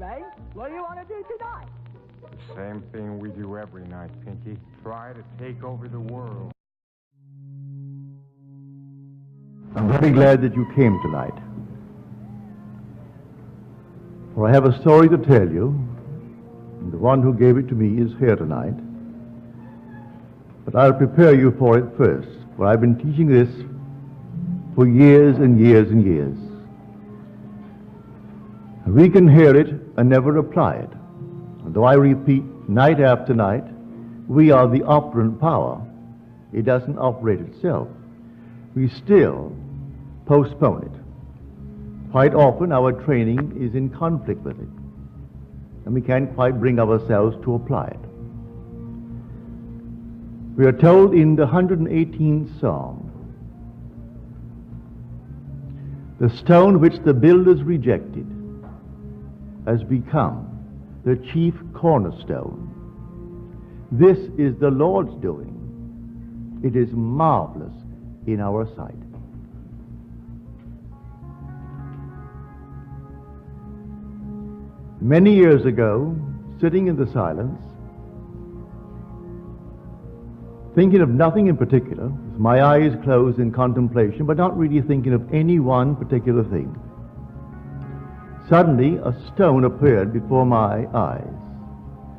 play. What do you want to do tonight? The same thing we do every night, Pinky. Try to take over the world. I'm very glad that you came tonight. For I have a story to tell you, and the one who gave it to me is here tonight. But I'll prepare you for it first, for I've been teaching this for years and years and years. We can hear it and never apply it. And though I repeat night after night, we are the operant power. It doesn't operate itself. We still postpone it. Quite often our training is in conflict with it, and we can't quite bring ourselves to apply it. We are told in the 118th Psalm, the stone which the builders rejected has become the chief cornerstone. This is the Lord's doing. It is marvelous in our sight. Many years ago, sitting in the silence, thinking of nothing in particular, with my eyes closed in contemplation, but not really thinking of any one particular thing, suddenly a stone appeared before my eyes,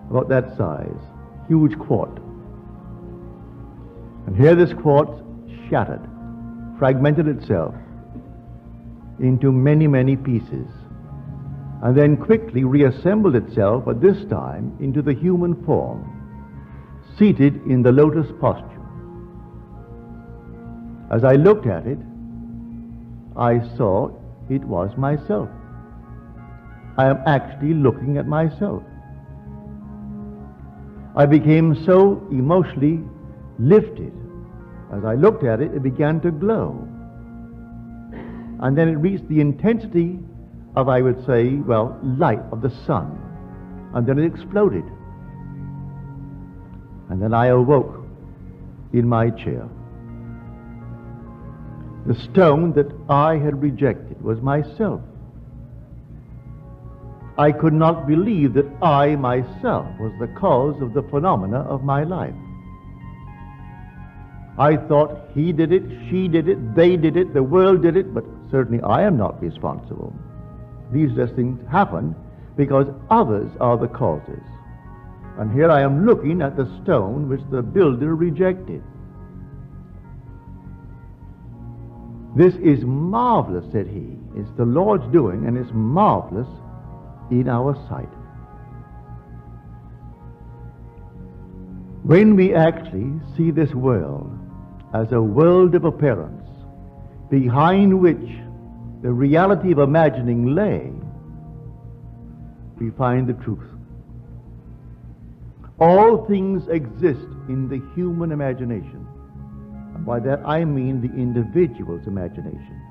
about that size, huge quartz. And here this quartz shattered, fragmented itself into many, many pieces, and then quickly reassembled itself, but this time into the human form, seated in the lotus posture. As I looked at it, I saw it was myself. I am actually looking at myself. I became so emotionally lifted. As I looked at it, it began to glow. And then it reached the intensity of, I would say, well, light of the sun. And then it exploded. And then I awoke in my chair. The stone that I had rejected was myself. I could not believe that I myself was the cause of the phenomena of my life. I thought he did it, she did it, they did it, the world did it, but certainly I am not responsible. These things happen because others are the causes. And here I am looking at the stone which the builder rejected. This is marvelous, said he. It's the Lord's doing, and it's marvelous in our sight. When we actually see this world as a world of appearance, behind which the reality of imagining lay, we find the truth. All things exist in the human imagination. And by that I mean the individual's imagination.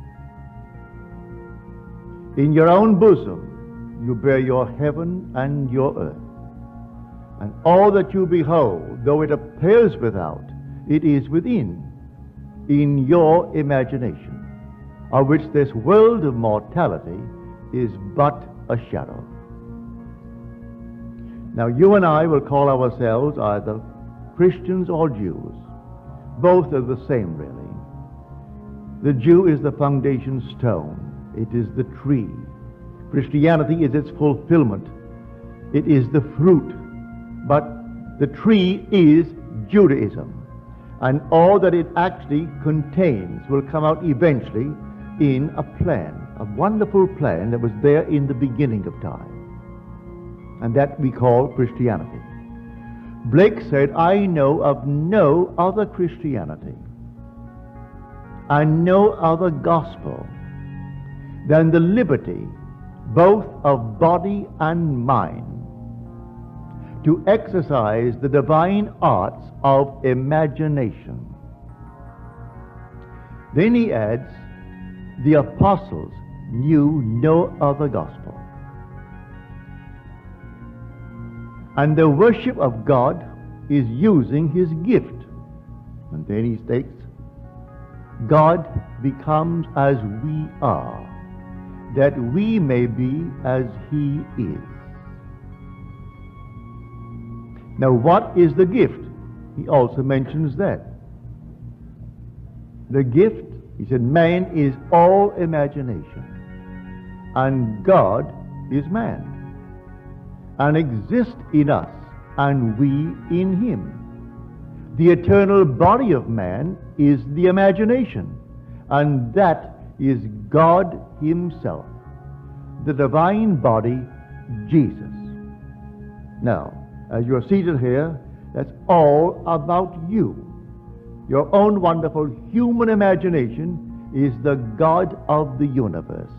In your own bosom, you bear your heaven and your earth. And all that you behold, though it appears without, it is within, in your imagination, of which this world of mortality is but a shadow. Now you and I will call ourselves either Christians or Jews. Both are the same, really. The Jew is the foundation stone. It is the tree. Christianity is its fulfillment. It is the fruit. But the tree is Judaism. And all that it actually contains will come out eventually in a plan, a wonderful plan that was there in the beginning of time. And that we call Christianity. Blake said, I know of no other Christianity and no other gospel than the liberty both of body and mind to exercise the divine arts of imagination. Then he adds, the apostles knew no other gospel. And the worship of God is using his gift. And then he states, God becomes as we are, that we may be as he is. Now, what is the gift? He also mentions that. The gift, he said, man is all imagination, and God is man, and exists in us, and we in him. The eternal body of man is the imagination, and that is God himself, the divine body, Jesus. Now, as you're seated here, that's all about you. Your own wonderful human imagination is the God of the universe.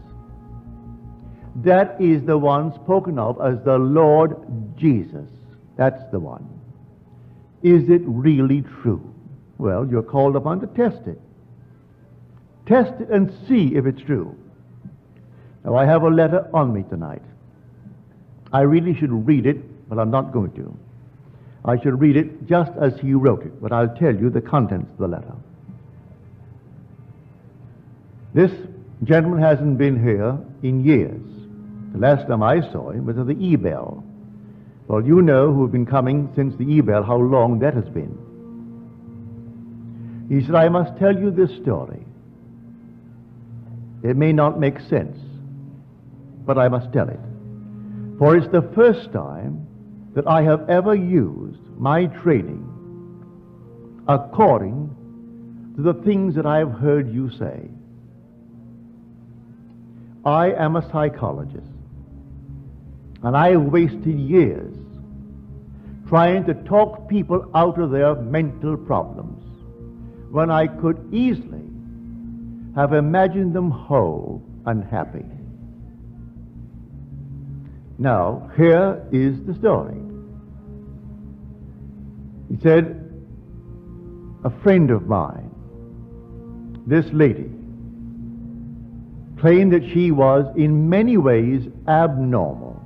That is the one spoken of as the Lord Jesus. That's the one. Is it really true? Well, you're called upon to test it. Test it and see if it's true. Now, I have a letter on me tonight. I really should read it, but I'm not going to. I should read it just as he wrote it, but I'll tell you the contents of the letter. This gentleman hasn't been here in years. The last time I saw him was at the E-Bell. Well, you know, who have been coming since the E-Bell, how long that has been. He said, I must tell you this story. It may not make sense, but I must tell it. For it's the first time that I have ever used my training according to the things that I have heard you say. I am a psychologist, and I have wasted years trying to talk people out of their mental problems when I could easily have imagined them whole and happy. Now, here is the story. He said, a friend of mine, this lady, claimed that she was in many ways abnormal.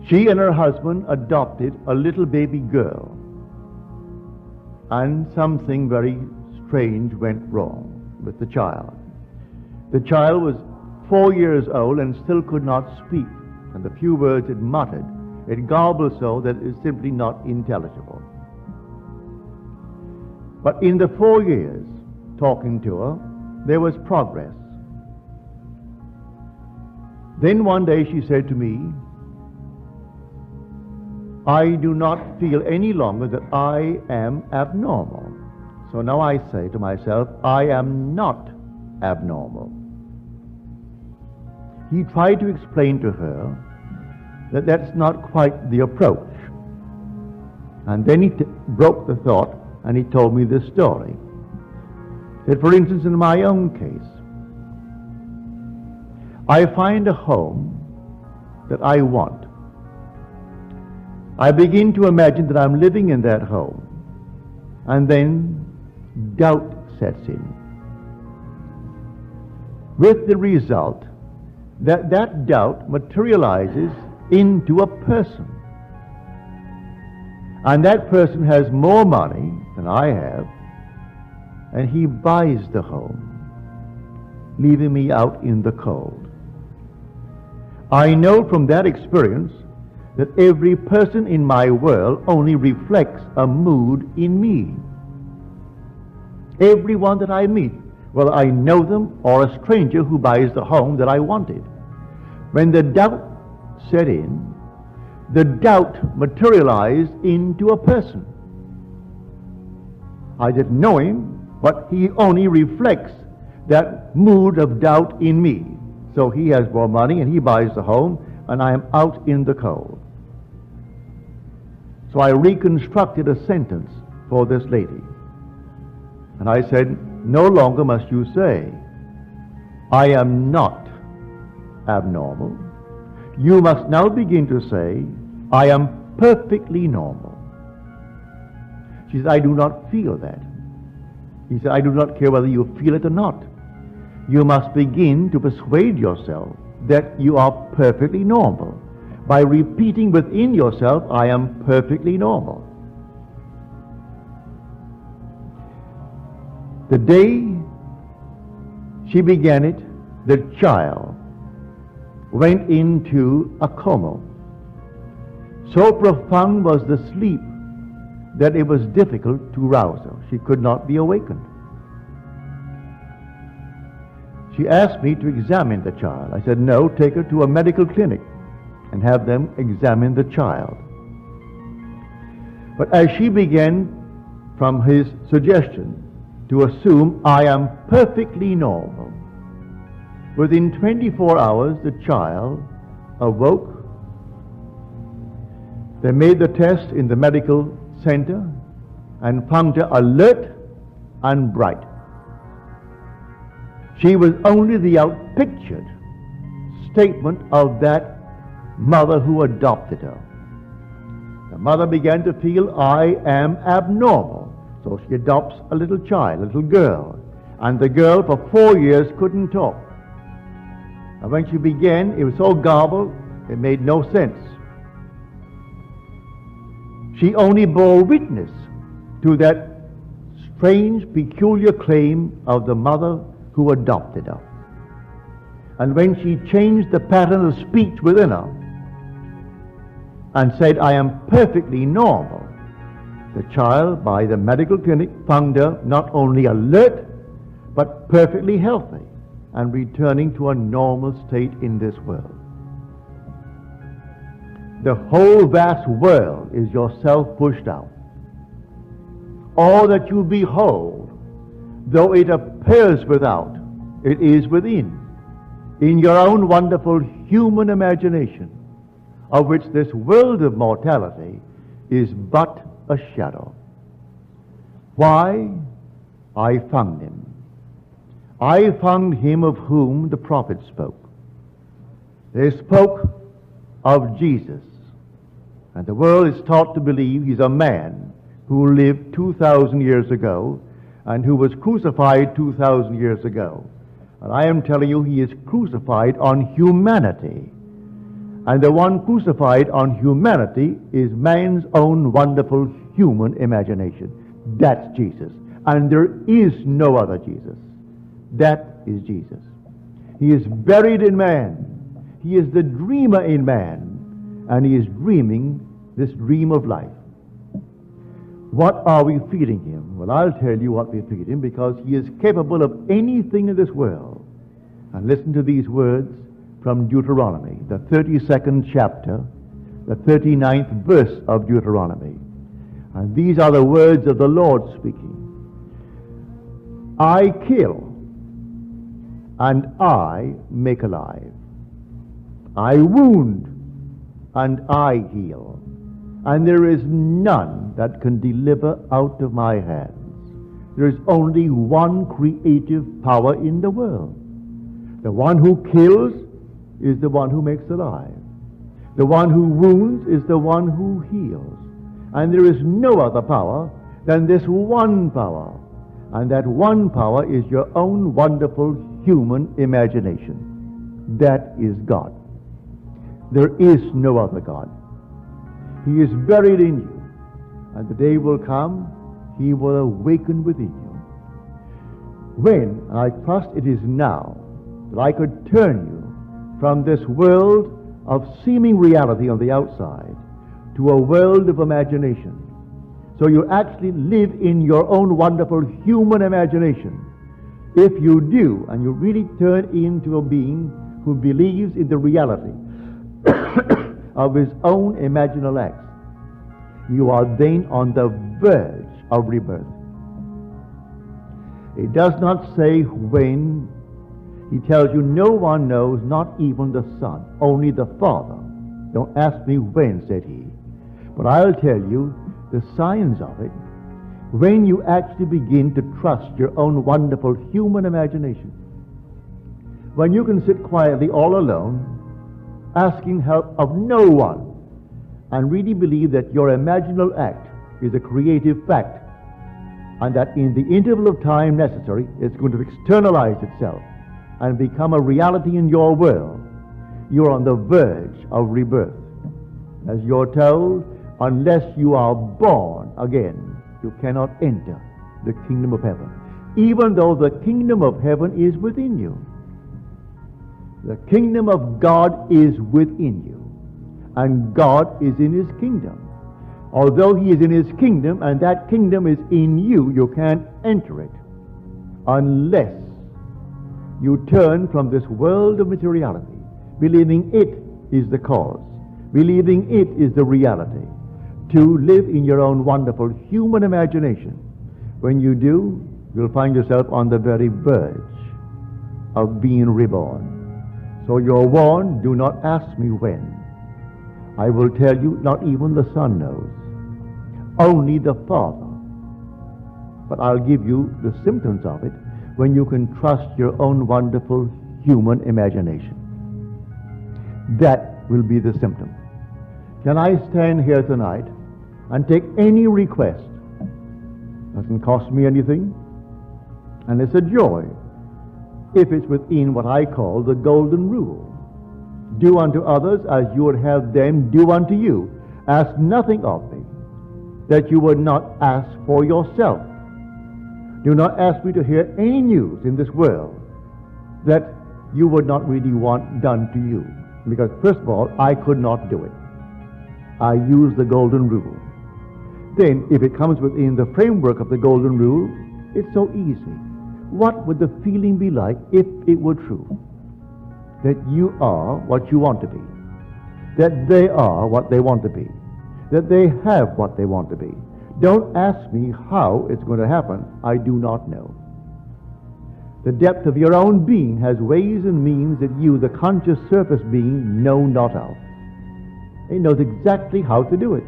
She and her husband adopted a little baby girl, and something very strange went wrong with the child. The child was 4 years old and still could not speak, and the few words it muttered, it garbled so that it is simply not intelligible. But in the 4 years talking to her, there was progress. Then one day she said to me, I do not feel any longer that I am abnormal. So now I say to myself, I am not abnormal. He tried to explain to her that that's not quite the approach. And then he broke the thought and he told me this story. That, for instance, in my own case, I find a home that I want. I begin to imagine that I'm living in that home, and then doubt sets in, with the result that that doubt materializes into a person. And that person has more money than I have, and he buys the home, leaving me out in the cold. I know from that experience that every person in my world only reflects a mood in me. Everyone that I meet, whether I know them or a stranger who buys the home that I wanted, when the doubt set in, the doubt materialized into a person. I didn't know him, but he only reflects that mood of doubt in me. So he has more money and he buys the home, and I am out in the cold. So I reconstructed a sentence for this lady. And I said, no longer must you say, I am not abnormal. You must now begin to say, I am perfectly normal. She said, I do not feel that. He said, I do not care whether you feel it or not. You must begin to persuade yourself that you are perfectly normal by repeating within yourself, I am perfectly normal. The day she began it, the child went into a coma So profound was the sleep that it was difficult to rouse her. She could not be awakened. She asked me to examine the child. I said, no, take her to a medical clinic and have them examine the child. But as she began, from his suggestion, to assume I am perfectly normal, within 24 hours the child awoke. They made the test in the medical center and found her alert and bright. She was only the outpictured statement of that mother who adopted her. The mother began to feel, I am abnormal. So she adopts a little child, a little girl. And the girl for 4 years couldn't talk. And when she began, it was so garbled, it made no sense. She only bore witness to that strange, peculiar claim of the mother who adopted her. And when she changed the pattern of speech within her and said, I am perfectly normal, the child, by the medical clinic, found her not only alert, but perfectly healthy and returning to a normal state in this world. The whole vast world is yourself pushed out. All that you behold, though it appears without, it is within, in your own wonderful human imagination, of which this world of mortality is but a shadow. Why? I found him. I found him of whom the prophets spoke. They spoke of Jesus. And the world is taught to believe he's a man who lived 2,000 years ago and who was crucified 2,000 years ago. And I am telling you, he is crucified on humanity. And the one crucified on humanity is man's own wonderful human imagination. That's Jesus. And there is no other Jesus. That is Jesus. He is buried in man. He is the dreamer in man. And he is dreaming this dream of life. What are we feeding him? Well, I'll tell you what we feed him, because he is capable of anything in this world. And listen to these words from Deuteronomy, the 32nd chapter, the 39th verse of Deuteronomy. And these are the words of the Lord speaking. I kill, and I make alive. I wound, and I heal. And there is none that can deliver out of my hands. There is only one creative power in the world. The one who kills is the one who makes alive. The one who wounds is the one who heals. And there is no other power than this one power. And that one power is your own wonderful human imagination. That is God. There is no other God. He is buried in you. And the day will come, he will awaken within you. When, and I trust it is now, that I could turn you from this world of seeming reality on the outside to a world of imagination. So you actually live in your own wonderful human imagination. If you do, and you really turn into a being who believes in the reality of his own imaginal acts, you are then on the verge of rebirth. It does not say when. He tells you no one knows, not even the Son, only the Father. Don't ask me when, said he. But I'll tell you the signs of it when you actually begin to trust your own wonderful human imagination. When you can sit quietly all alone, asking help of no one, and really believe that your imaginal act is a creative fact, and that in the interval of time necessary, it's going to externalize itself and become a reality in your world, you're on the verge of rebirth. As you're told, unless you are born again, you cannot enter the kingdom of heaven, even though the kingdom of heaven is within you. The kingdom of God is within you. and God is in his kingdom. Although he is in his kingdom and that kingdom is in you, you can't enter it unless you turn from this world of materiality, believing it is the cause, believing it is the reality, to live in your own wonderful human imagination. When you do, you'll find yourself on the very verge of being reborn. So you're warned, do not ask me when. I will tell you, not even the Son knows, only the Father. But I'll give you the symptoms of it when you can trust your own wonderful human imagination. That will be the symptom. Can I stand here tonight and take any request? Doesn't cost me anything, and it's a joy if it's within what I call the golden rule. Do unto others as you would have them do unto you. Ask nothing of me that you would not ask for yourself. Do not ask me to hear any news in this world that you would not really want done to you. Because first of all, I could not do it. I use the golden rule. Then, if it comes within the framework of the golden rule, it's so easy. What would the feeling be like if it were true? That you are what you want to be. That they are what they want to be. That they have what they want to be. Don't ask me how it's going to happen. I do not know. The depth of your own being has ways and means that you, the conscious surface being, know not of. It knows exactly how to do it.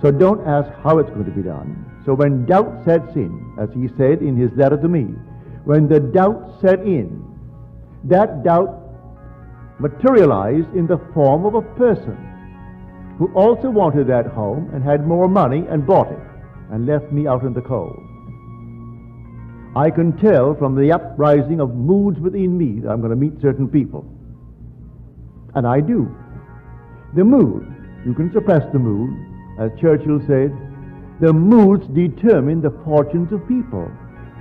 So don't ask how it's going to be done. So when doubt sets in, as he said in his letter to me, when the doubt set in, that doubt materialized in the form of a person who also wanted that home and had more money and bought it and left me out in the cold. I can tell from the uprising of moods within me that I'm going to meet certain people. And I do. The mood, you can suppress the mood. As Churchill said, the moods determine the fortunes of people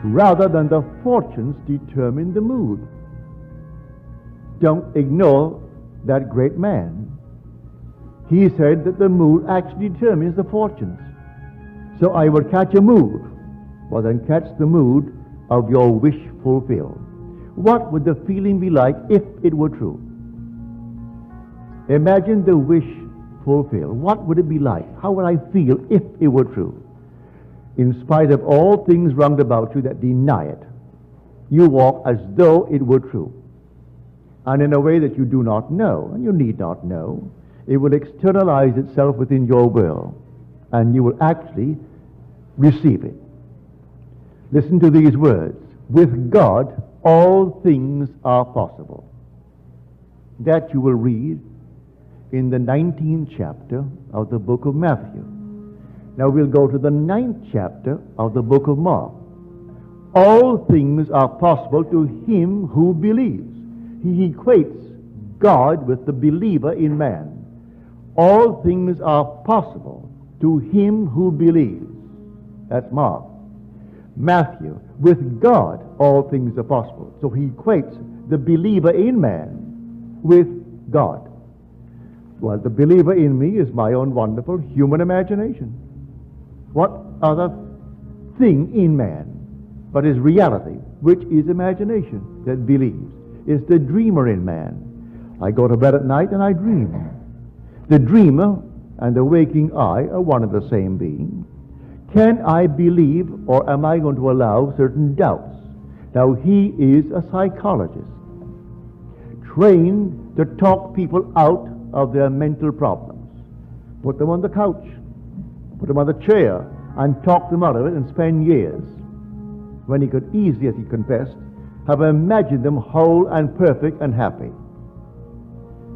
rather than the fortunes determine the mood. Don't ignore that great man. He said that the mood actually determines the fortunes. So I would catch a mood. Well, then catch the mood of your wish fulfilled. What would the feeling be like if it were true? Imagine the wish fulfilled. What would it be like? How would I feel if it were true? In spite of all things round about you that deny it, you walk as though it were true. And in a way that you do not know, and you need not know, it will externalize itself within your will, and you will actually receive it. Listen to these words. With God, all things are possible. That you will read in the 19th chapter of the book of Matthew. Now we'll go to the 9th chapter of the book of Mark. All things are possible to him who believes. He equates God with the believer in man. All things are possible to him who believes. That's Mark. Matthew, with God, all things are possible. So he equates the believer in man with God. Well, the believer in me is my own wonderful human imagination. What other thing in man but is reality, which is imagination that believes? Is the dreamer in man. I go to bed at night and I dream. The dreamer and the waking I are one and the same being. Can I believe, or am I going to allow certain doubts? Now, he is a psychologist, trained to talk people out of their mental problems. Put them on the couch, put them on the chair, and talk them out of it and spend years, when he could easily, as he confessed, have imagined them whole and perfect and happy.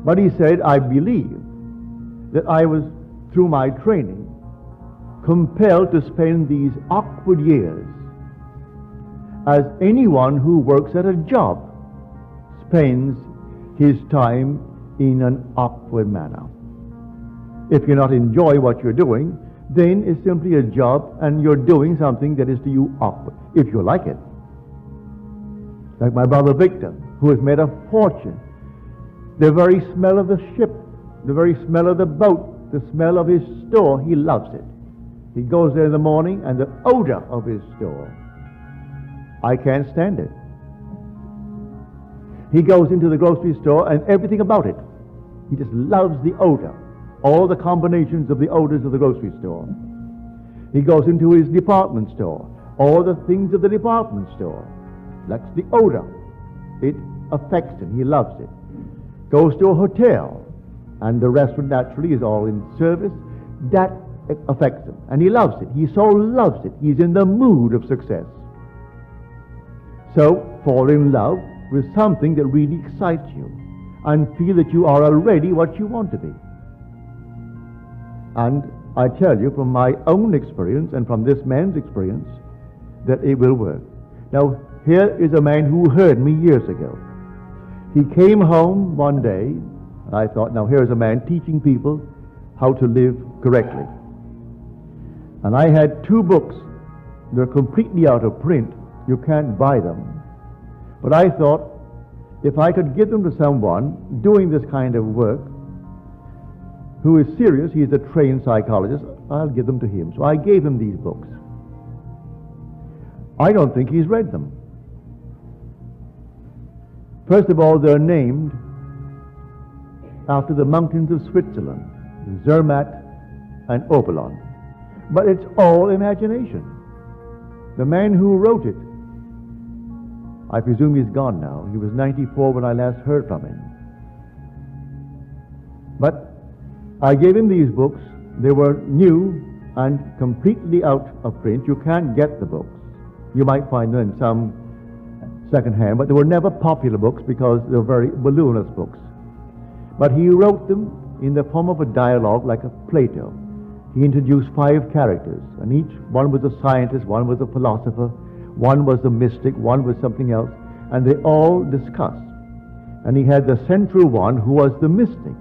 But he said, I believe that I was, through my training, compelled to spend these awkward years as anyone who works at a job spends his time in an awkward manner. If you're not enjoying what you're doing, then it's simply a job and you're doing something that is to you awkward, if you like it. Like my brother Victor, who has made a fortune. The very smell of the ship The very smell of the boat, the smell of his store, he loves it. He goes there in the morning, and the odor of his store, I can't stand it. He goes into the grocery store and everything about it. He just loves the odor, all the combinations of the odors of the grocery store. He goes into his department store, all the things of the department store. That's the odor. It affects him. He loves it. Goes to a hotel, and the restaurant naturally is all in service. That affects him, and he loves it. He so loves it. He's in the mood of success. So fall in love with something that really excites you, and feel that you are already what you want to be. And I tell you from my own experience and from this man's experience that it will work. Now, here is a man who heard me years ago. He came home one day, and I thought, now here's a man teaching people how to live correctly. And I had 2 books. They're completely out of print. You can't buy them. But I thought, if I could give them to someone doing this kind of work, who is serious, he's a trained psychologist, I'll give them to him. So I gave him these books. I don't think he's read them. First of all, they're named after the mountains of Switzerland, Zermatt and Oberland. But it's all imagination. The man who wrote it, I presume he's gone now. He was 94 when I last heard from him. But I gave him these books. They were new and completely out of print. You can't get the books. You might find them in some second-hand, but they were never popular books because they were very voluminous books. But he wrote them in the form of a dialogue like a Plato. He introduced 5 characters, and each one was a scientist, one was a philosopher, one was a mystic, one was something else, and they all discussed. And he had the central one who was the mystic,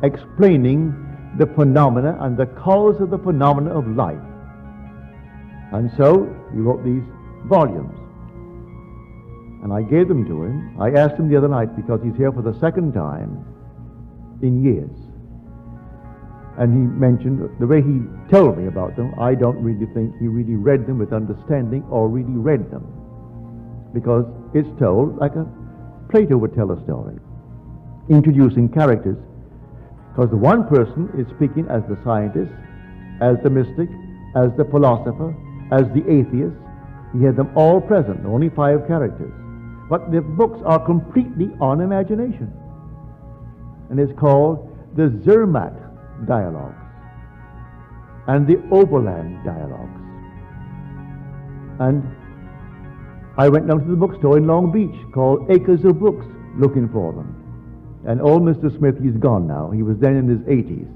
explaining the phenomena and the cause of the phenomena of life. And so he wrote these volumes. And I gave them to him. I asked him the other night, because he's here for the second time in years. And he mentioned the way he told me about them. I don't really think he really read them with understanding or really read them, because it's told like a Plato would tell a story, introducing characters, because the one person is speaking as the scientist, as the mystic, as the philosopher, as the atheist. He had them all present, only 5 characters. But the books are completely on imagination. And it's called the Zermatt Dialogues and the Oberland Dialogues. And I went down to the bookstore in Long Beach called Acres of Books looking for them. And old Mr. Smith, he's gone now. He was then in his 80s.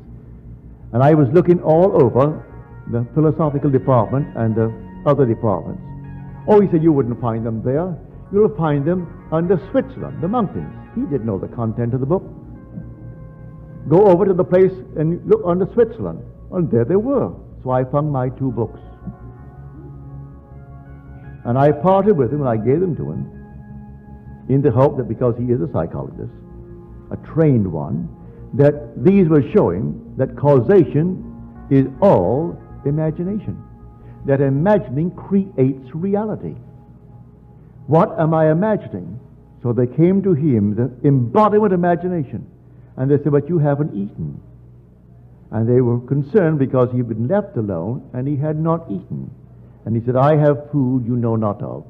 And I was looking all over the philosophical department and the other departments. Oh, he said, you wouldn't find them there. You'll find them under Switzerland, the mountains. He didn't know the content of the book. Go over to the place and look under Switzerland. And there they were. So I found my 2 books. And I parted with him and I gave them to him in the hope that, because he is a psychologist, a trained one, that these were showing that causation is all imagination. That imagining creates reality. What am I imagining? So they came to him, the embodiment of imagination. And they said, but you haven't eaten. And they were concerned because he had been left alone and he had not eaten. And he said, I have food you know not of.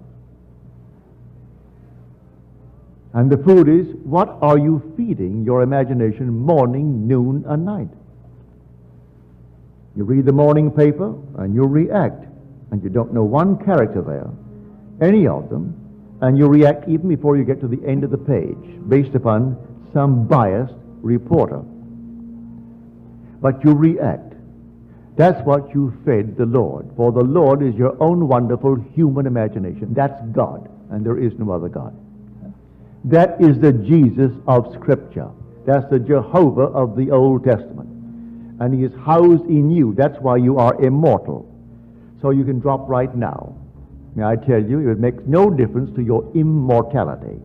And the food is, what are you feeding your imagination morning, noon, and night? You read the morning paper and you react. And you don't know one character there, any of them, and you react even before you get to the end of the page, based upon some biased reporter. But you react. That's what you fed the Lord. For the Lord is your own wonderful human imagination. That's God, and there is no other God. That is the Jesus of Scripture. That's the Jehovah of the Old Testament. And he is housed in you. That's why you are immortal. So you can drop right now. May I tell you, it makes no difference to your immortality.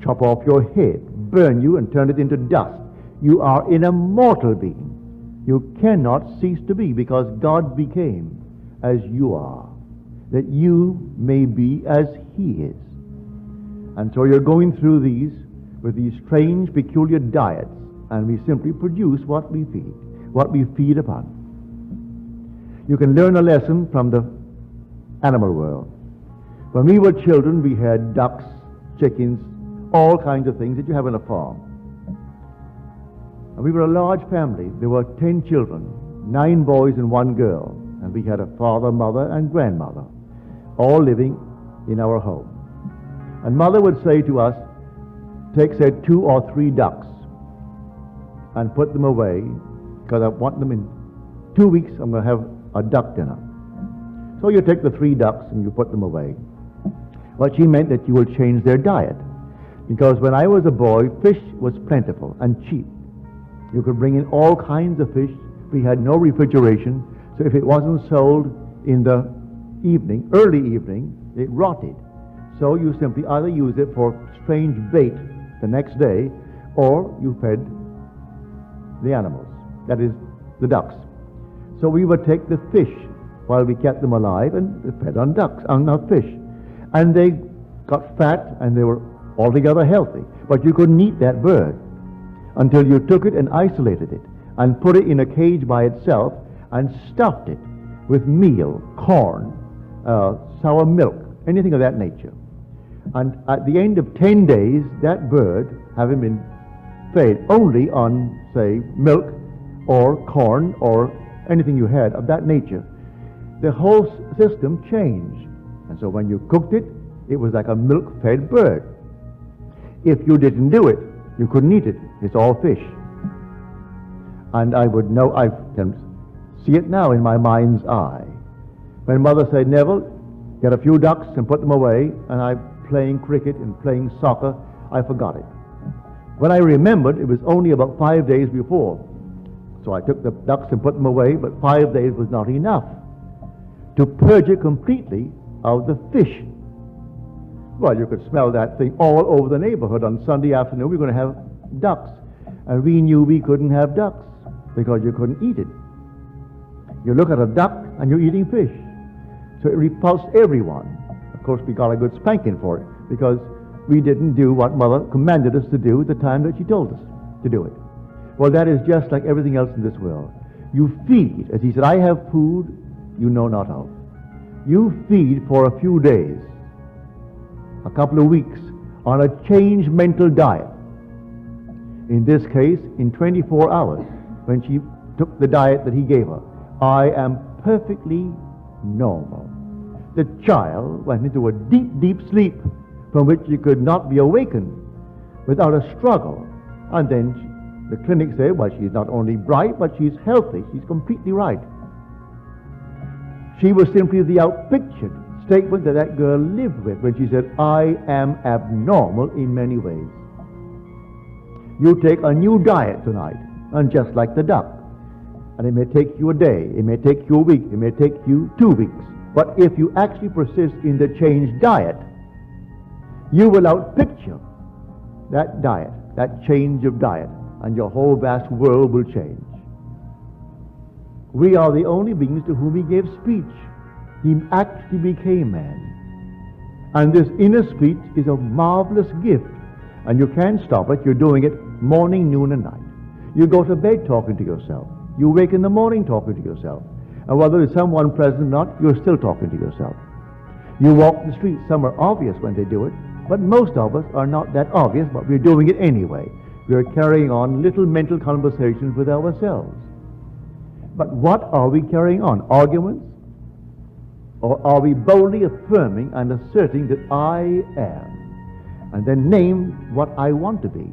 Chop off your head, burn you, and turn it into dust. You are an immortal being. You cannot cease to be, because God became as you are, that you may be as He is. And so you're going through these with these strange, peculiar diets, and we simply produce what we feed upon. You can learn a lesson from the animal world. When we were children, we had ducks, chickens, all kinds of things that you have on a farm. And we were a large family. There were 10 children, 9 boys and 1 girl. And we had a father, mother, and grandmother, all living in our home. And Mother would say to us, take, say, 2 or 3 ducks and put them away, because I want them in 2 weeks, I'm going to have a duck dinner. So you take the 3 ducks and you put them away. Well, she meant that you will change their diet, because when I was a boy, fish was plentiful and cheap. You could bring in all kinds of fish. We had no refrigeration, so if it wasn't sold in the evening, early evening, it rotted. So you simply either use it for strange bait the next day, or you fed the animals, that is, the ducks. So we would take the fish while we kept them alive and fed on ducks, on fish. And they got fat and they were altogether healthy. But you couldn't eat that bird until you took it and isolated it and put it in a cage by itself and stuffed it with meal, corn, sour milk, anything of that nature. And at the end of 10 days, that bird, having been fed only on, say, milk or corn or anything you had of that nature, the whole system changed. And so when you cooked it, it was like a milk-fed bird. If you didn't do it, you couldn't eat it. It's all fish. And I would know, I can see it now in my mind's eye. When Mother said, Neville, get a few ducks and put them away, and I'm playing cricket and playing soccer, I forgot it. When I remembered, it was only about 5 days before. So I took the ducks and put them away, but 5 days was not enough to purge it completely of the fish. Well, you could smell that thing all over the neighborhood. On Sunday afternoon, we were going to have ducks. And we knew we couldn't have ducks because you couldn't eat it. You look at a duck and you're eating fish. So it repulsed everyone. Of course, we got a good spanking for it because we didn't do what Mother commanded us to do at the time that she told us to do it. Well, that is just like everything else in this world. You feed, as he said, I have food you know not of. You feed for a few days, a couple of weeks, on a changed mental diet. In this case, in 24 hours, when she took the diet that he gave her, I am perfectly normal. The child went into a deep, deep sleep from which she could not be awakened without a struggle. And then the clinic said, well, she's not only bright, but she's healthy. She's completely right. She was simply the outpictured statement that that girl lived with when she said, I am abnormal in many ways. You take a new diet tonight, and just like the duck, and it may take you a day, it may take you a week, it may take you 2 weeks, but if you actually persist in the changed diet, you will outpicture that diet, that change of diet, and your whole vast world will change. We are the only beings to whom he gave speech. He actually became man. And this inner speech is a marvelous gift, and you can't stop it. You're doing it morning, noon, and night. You go to bed talking to yourself. You wake in the morning talking to yourself. And whether there's someone present or not, you're still talking to yourself. You walk the streets. Some are obvious when they do it, but most of us are not that obvious, but we're doing it anyway. We're carrying on little mental conversations with ourselves. But what are we carrying on? Arguments? Or are we boldly affirming and asserting that I am, and then name what I want to be?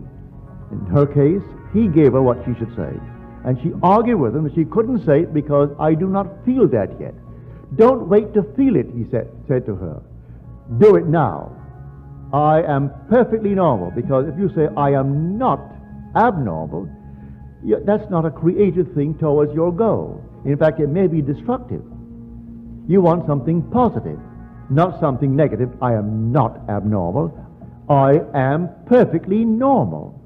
In her case, he gave her what she should say, and she argued with him that she couldn't say it because I do not feel that yet. Don't wait to feel it, he said to her. Do it now. I am perfectly normal, because if you say I am not abnormal, that's not a creative thing towards your goal. In fact, it may be destructive. You want something positive, not something negative. I am not abnormal. I am perfectly normal.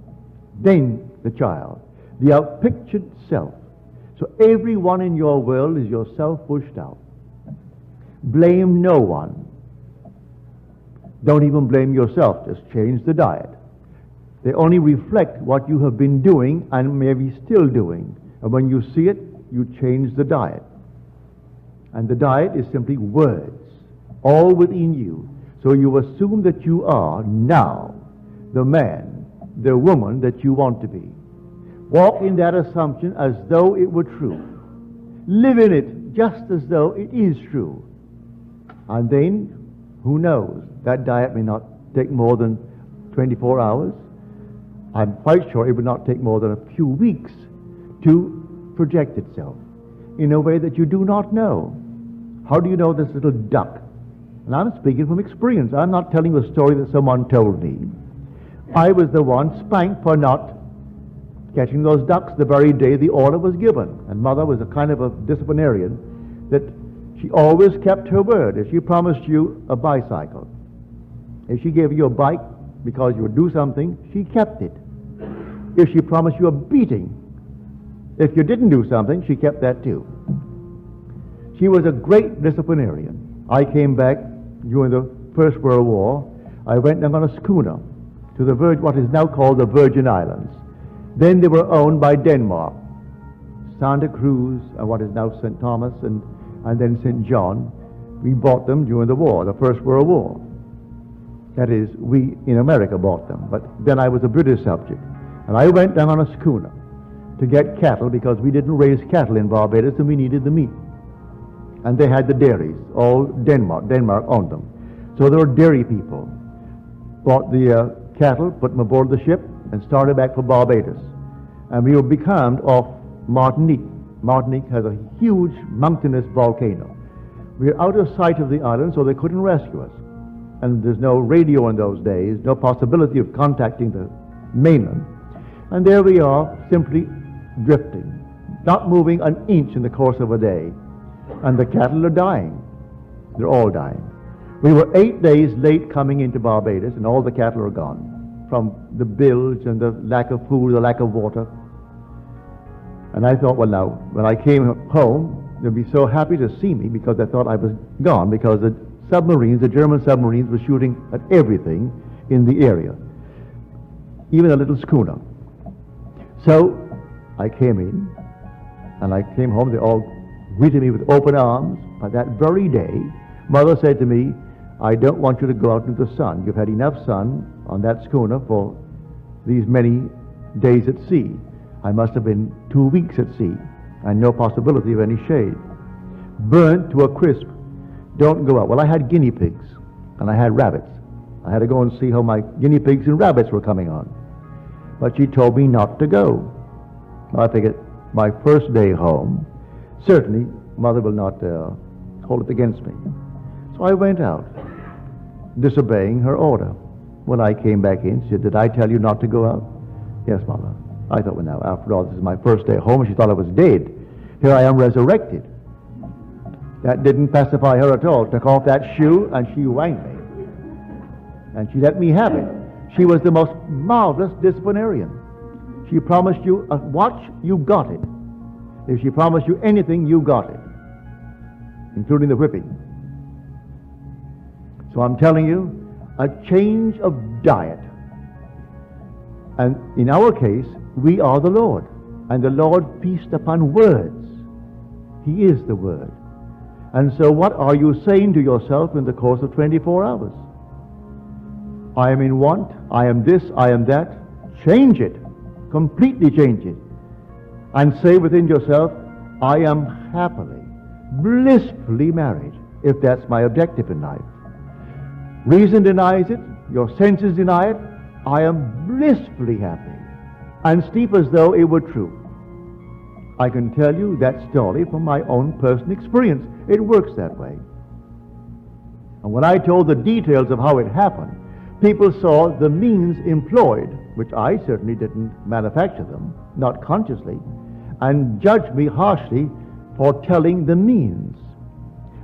Then the child. the outpictured self. So everyone in your world is yourself pushed out. Blame no one. Don't even blame yourself. Just change the diet. They only reflect what you have been doing and maybe still doing. And when you see it, you change the diet. And the diet is simply words, all within you. So you assume that you are now the man, the woman that you want to be. Walk in that assumption as though it were true. Live in it just as though it is true. And then, who knows, that diet may not take more than 24 hours. I'm quite sure it would not take more than a few weeks to project itself in a way that you do not know. How do you know this little duck? And I'm speaking from experience. I'm not telling you a story that someone told me. I was the one spanked for not catching those ducks the very day the order was given. And Mother was a kind of a disciplinarian that she always kept her word. If she promised you a bicycle, if she gave you a bike because you would do something, she kept it. If she promised you a beating, if you didn't do something, she kept that too. She was a great disciplinarian. I came back during the First World War. I went down on a schooner to the what is now called the Virgin Islands. Then they were owned by Denmark. Santa Cruz, and what is now St. Thomas, and then St. John. We bought them during the war, the First World War. That is, we in America bought them. But then I was a British subject. And I went down on a schooner to get cattle because we didn't raise cattle in Barbados and we needed the meat. And they had the dairies, all Denmark. Denmark owned them. So there were dairy people. Bought the cattle, put them aboard the ship, and started back for Barbados. And we were becalmed off Martinique. Martinique has a huge mountainous volcano. We were out of sight of the island, so they couldn't rescue us. And there's no radio in those days, no possibility of contacting the mainland. And there we are, simply drifting, not moving an inch in the course of a day. And the cattle are dying. They're all dying. We were 8 days late coming into Barbados, and all the cattle are gone, from the bilge and the lack of food, the lack of water. And I thought, well, now, when I came home, they'd be so happy to see me because they thought I was gone, because the submarines, the German submarines, were shooting at everything in the area, even a little schooner. So I came in, and I came home. They all greeted me with open arms. But that very day, Mother said to me, I don't want you to go out into the sun. You've had enough sun on that schooner for these many days at sea. I must have been 2 weeks at sea, and no possibility of any shade. Burnt to a crisp. Don't go out. Well, I had guinea pigs, and I had rabbits. I had to go and see how my guinea pigs and rabbits were coming on. But she told me not to go. I figured my first day home, certainly Mother will not hold it against me. So I went out, disobeying her order. When I came back in, she said, did I tell you not to go out? Yes, Mother. I thought, well, now, after all, this is my first day home. She thought I was dead. Here I am resurrected. That didn't pacify her at all. Took off that shoe, and she whanked me. And she let me have it. She was the most marvelous disciplinarian. She promised you a watch, you got it. If she promised you anything, you got it, including the whipping. So I'm telling you, a change of diet. And in our case, we are the Lord. And the Lord feasts upon words. He is the Word. And so what are you saying to yourself in the course of 24 hours? I am in want, I am this, I am that. Change it. Completely change it. And say within yourself, I am happily, blissfully married, if that's my objective in life. Reason denies it, your senses deny it. I am blissfully happy, and sleep as though it were true. I can tell you that story from my own personal experience. It works that way. And when I told the details of how it happened, people saw the means employed, which I certainly didn't manufacture them, not consciously, and judged me harshly for telling the means.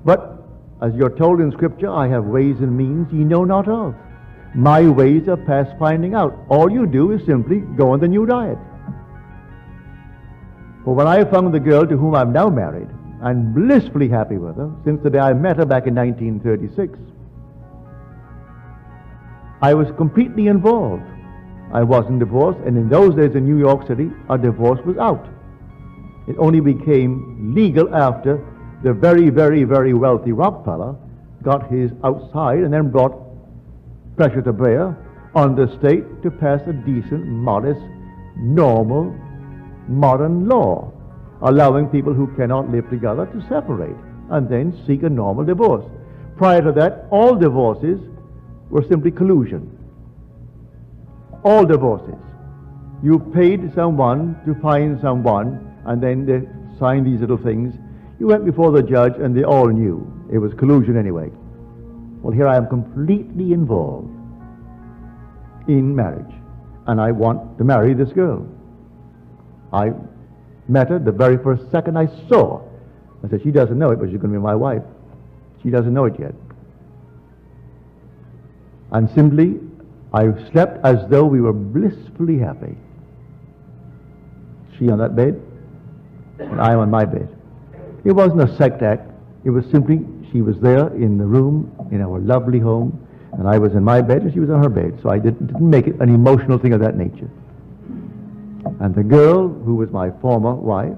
But as you're told in Scripture, I have ways and means ye know not of. My ways are past finding out. All you do is simply go on the new diet. But when I found the girl to whom I'm now married, and blissfully happy with her, since the day I met her back in 1936, I was completely involved. I wasn't divorced, and in those days in New York City, a divorce was out. It only became legal after the very, very, very wealthy Rockefeller got his outside and then brought pressure to bear on the state to pass a decent, modest, normal, modern law, allowing people who cannot live together to separate and then seek a normal divorce. Prior to that, all divorces were simply collusion. All divorces. You paid someone to find someone, and then they signed these little things. You went before the judge, and they all knew it was collusion anyway. Well, here I am completely involved in marriage, and I want to marry this girl. I met her the very first second I saw her. I said, she doesn't know it, but she's going to be my wife. She doesn't know it yet. And simply, I slept as though we were blissfully happy. She on that bed, and I on my bed. It wasn't a sex act. It was simply, she was there in the room, in our lovely home, and I was in my bed, and she was on her bed. So I didn't make it an emotional thing of that nature. And the girl, who was my former wife,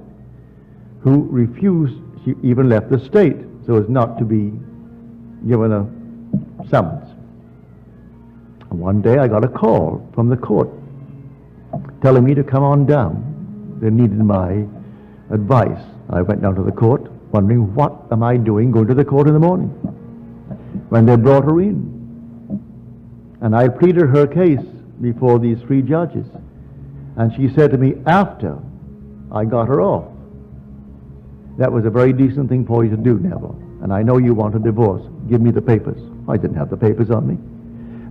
who refused, she even left the state so as not to be given a summons. And one day I got a call from the court telling me to come on down. They needed my advice. I went down to the court wondering, what am I doing going to the court in the morning? When they brought her in. And I pleaded her case before these three judges. And she said to me after I got her off, that was a very decent thing for you to do, Neville. And I know you want a divorce. Give me the papers. I didn't have the papers on me.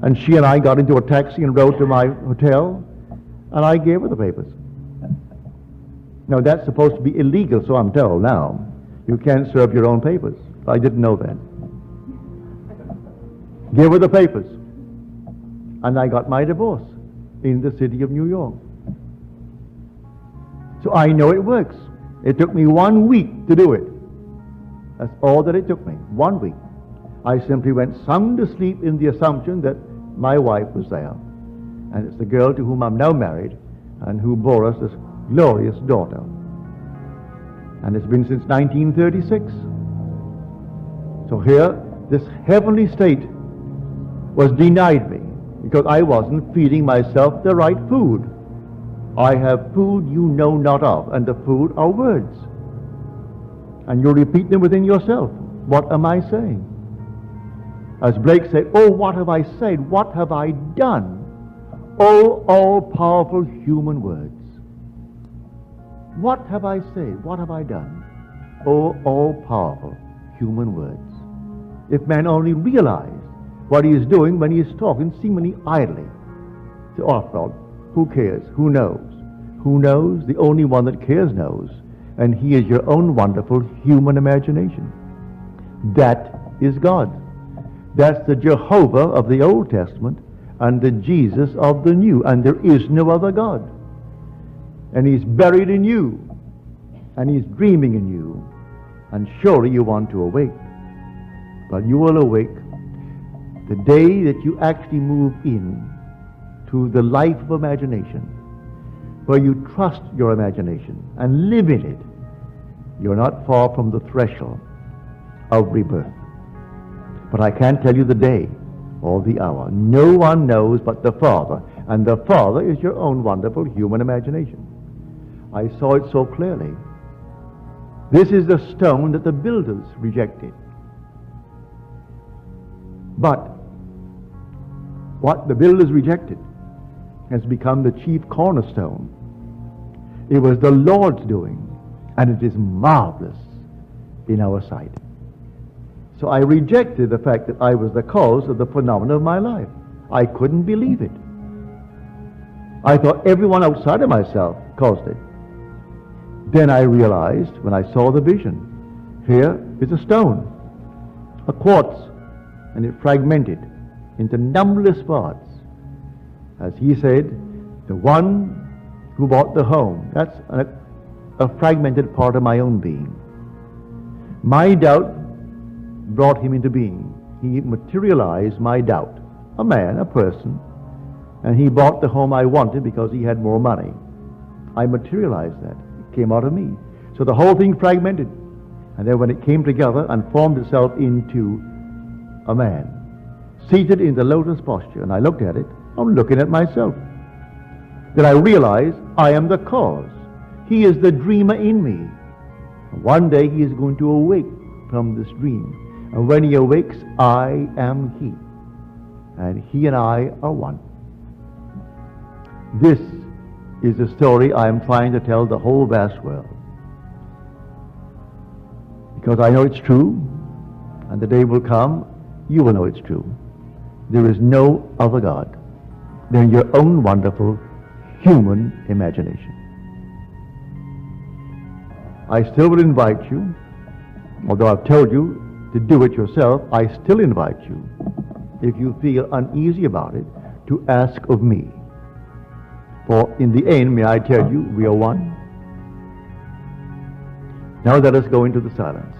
And she and I got into a taxi and rode to my hotel, and I gave her the papers. Now, that's supposed to be illegal, so I'm told now. You can't serve your own papers. I didn't know that. Gave her the papers. And I got my divorce in the city of New York. So I know it works. It took me 1 week to do it. That's all that it took me, 1 week. I simply went sound asleep in the assumption that my wife was there. And it's the girl to whom I'm now married and who bore us this glorious daughter. And it's been since 1936. So here, this heavenly state was denied me because I wasn't feeding myself the right food. I have food you know not of, and the food are words. And you repeat them within yourself. What am I saying? As Blake said, oh, what have I said? What have I done? Oh, all-powerful human words. What have I said? What have I done? Oh, all-powerful human words. If man only realized what he is doing when he is talking seemingly idly. So, after all, who cares? Who knows? Who knows? The only one that cares knows. And he is your own wonderful human imagination. That is God. That's the Jehovah of the Old Testament and the Jesus of the New. And there is no other God. And he's buried in you. And he's dreaming in you. And surely you want to awake. But you will awake the day that you actually move in to the life of imagination, where you trust your imagination and live in it. You're not far from the threshold of rebirth. But I can't tell you the day or the hour. No one knows but the Father, and the Father is your own wonderful human imagination. I saw it so clearly. This is the stone that the builders rejected. But what the builders rejected has become the chief cornerstone. It was the Lord's doing, and it is marvelous in our sight. So I rejected the fact that I was the cause of the phenomena of my life. I couldn't believe it. I thought everyone outside of myself caused it. Then I realized, when I saw the vision, here is a stone, a quartz, and it fragmented into numberless parts. As he said, the one who bought the home, that's a fragmented part of my own being. My doubt brought him into being. He materialized my doubt. A man, a person, and he bought the home I wanted because he had more money. I materialized that. It came out of me. So the whole thing fragmented. And then when it came together and formed itself into a man, seated in the lotus posture, and I looked at it, I'm looking at myself. Then I realized I am the cause. He is the dreamer in me. One day he is going to awake from this dream. And when he awakes, I am he. And he and I are one. This is the story I am trying to tell the whole vast world. Because I know it's true, and the day will come, you will know it's true. There is no other God than your own wonderful human imagination. I still will invite you, although I've told you to do it yourself, I still invite you, if you feel uneasy about it, to ask of me. For in the end, may I tell you, we are one. Now let us go into the silence.